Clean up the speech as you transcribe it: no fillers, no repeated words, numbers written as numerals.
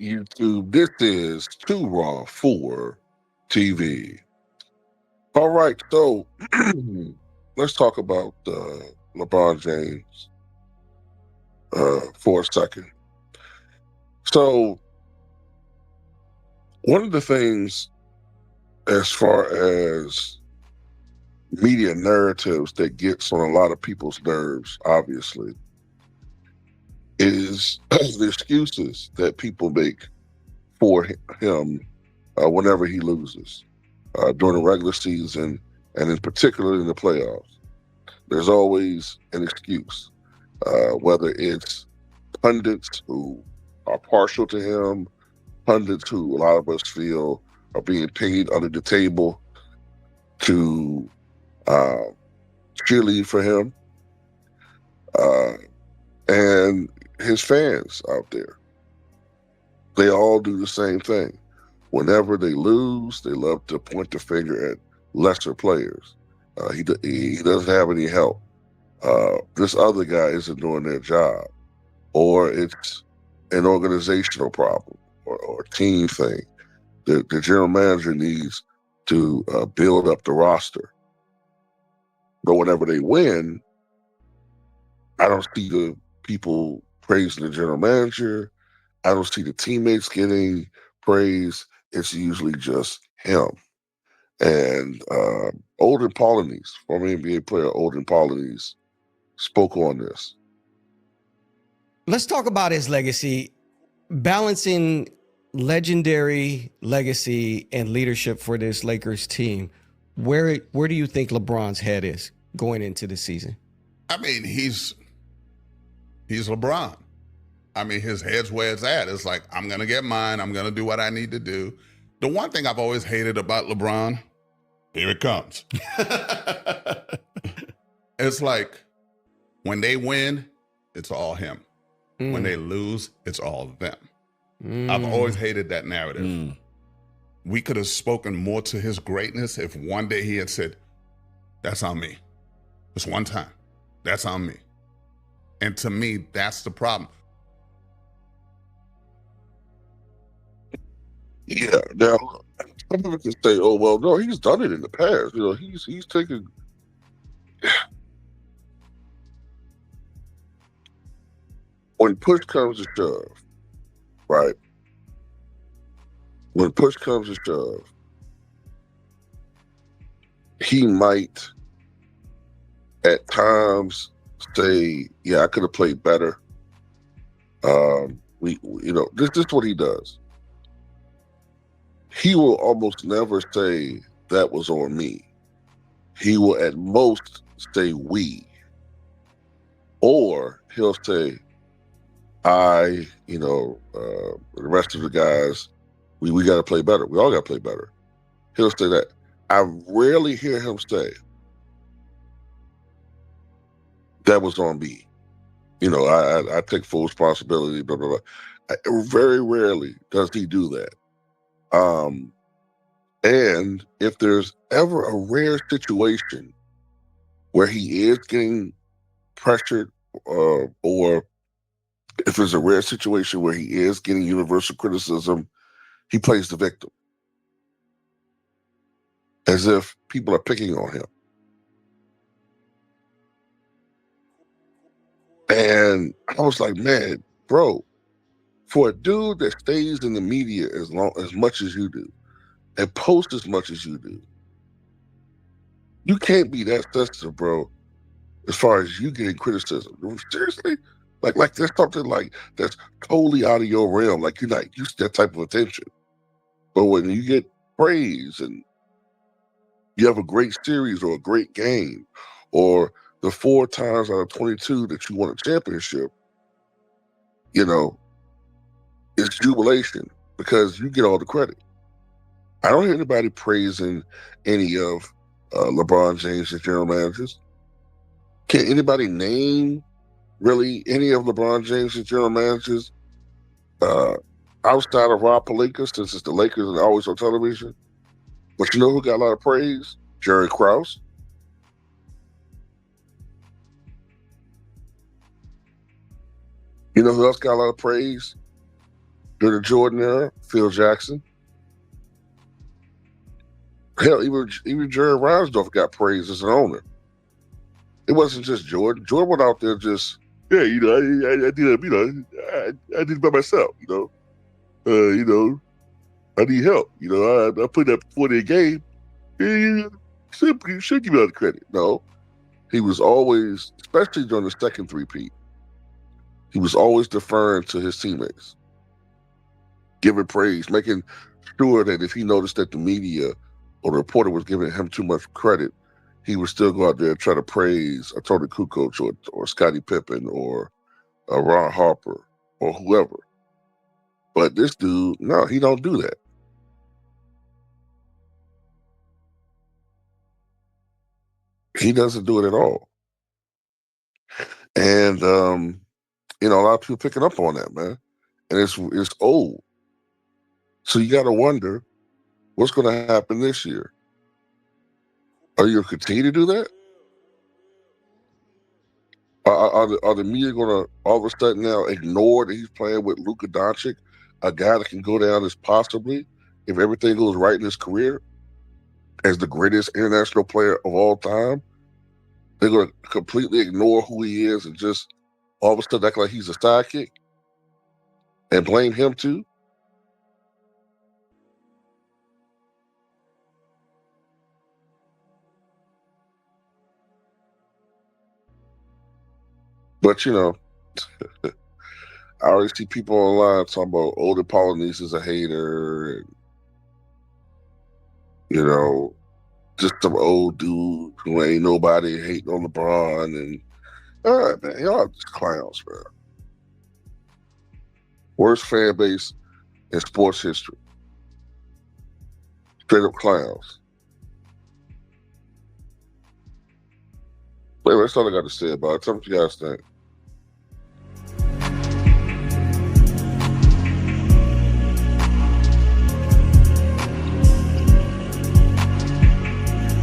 YouTube. This is Too Raw for TV. All right, so let's talk about LeBron James for a second. So, one of the things, as far as media narratives that gets on a lot of people's nerves, obviously, is the excuses that people make for him whenever he loses during the regular season and in particular in the playoffs. There's always an excuse, whether it's pundits who are partial to him, pundits who a lot of us feel are being paid under the table to uh, cheerlead for him, uh, and his fans out there. They all do the same thing. Whenever they lose, they love to point the finger at lesser players. He doesn't have any help. This other guy isn't doing their job, or it's an organizational problem or team thing. The general manager needs to build up the roster. But whenever they win, I don't see the people praising the general manager. I don't see the teammates getting praise. It's usually just him. And Olden Polynice, former NBA player Olden Polynice, spoke on this. Let's talk about his legacy, balancing legendary legacy and leadership for this Lakers team. Where do you think LeBron's head is going into the season? I mean, he's LeBron. I mean, his head's where it's at. It's like, I'm going to get mine. I'm going to do what I need to do. The one thing I've always hated about LeBron, here it comes. It's like, when they win, it's all him. When they lose, it's all them. I've always hated that narrative. We could have spoken more to his greatness if one day he had said, that's on me. Just one time. That's on me. And to me, that's the problem. Yeah. Now, some people can say, "Oh, well, no, he's done it in the past. You know, he's taken." When push comes to shove, right? When push comes to shove, he might at times say, "Yeah, I could have played better." This is what he does. He will almost never say that was on me. He will at most say we, or he'll say, the rest of the guys, we got to play better. We all got to play better. He'll say that. I rarely hear him say, that was on me. You know, I take full responsibility, blah, blah, blah. Very rarely does he do that. And if there's ever a rare situation where he is getting pressured, or if there's a rare situation where he is getting universal criticism, he plays the victim, as if people are picking on him. And I was like, man, bro, for a dude that stays in the media as much as you do, and posts as much as you do, you can't be that sensitive, bro, as far as you getting criticism. Seriously? Like there's something like that's totally out of your realm. Like you're not used to that type of attention. But when you get praise and you have a great series or a great game, or the 4 times out of 22 that you won a championship, you know, it's jubilation because you get all the credit. I don't hear anybody praising any of LeBron James' general managers. Can anybody name really any of LeBron James' general managers outside of Rob Pelinka, since it's the Lakers and always on television? But you know who got a lot of praise? Jerry Krause. You know who else got a lot of praise? During the Jordan era, Phil Jackson. Hell, even Jerry Reinsdorf got praised as an owner. It wasn't just Jordan. Jordan went out there just, yeah, I did it, I did it by myself, I need help. I put that 40 a game. You should give me all the credit. No, he was always, especially during the second three-peat, he was always deferring to his teammates, giving praise, making sure that if he noticed that the media or the reporter was giving him too much credit, he would still go out there and try to praise a Tony Kukoc or Scottie Pippen or Ron Harper or whoever. But this dude, no, he don't do that. He doesn't do it at all. And a lot of people picking up on that, man. And it's old. So you got to wonder what's going to happen this year. Are you going to continue to do that? Are the media going to all of a sudden now ignore that he's playing with Luka Doncic, a guy that can go down as possibly, if everything goes right in his career, as the greatest international player of all time? They're going to completely ignore who he is and just all of a sudden act like he's a sidekick and blame him too? But I already see people online talking about older Polynice is a hater, and just some old dude who ain't nobody hating on LeBron, and all right, man, y'all are just clowns, man. Worst fan base in sports history. Straight up clowns. But anyway, that's all I got to say about it. Tell me what you guys think.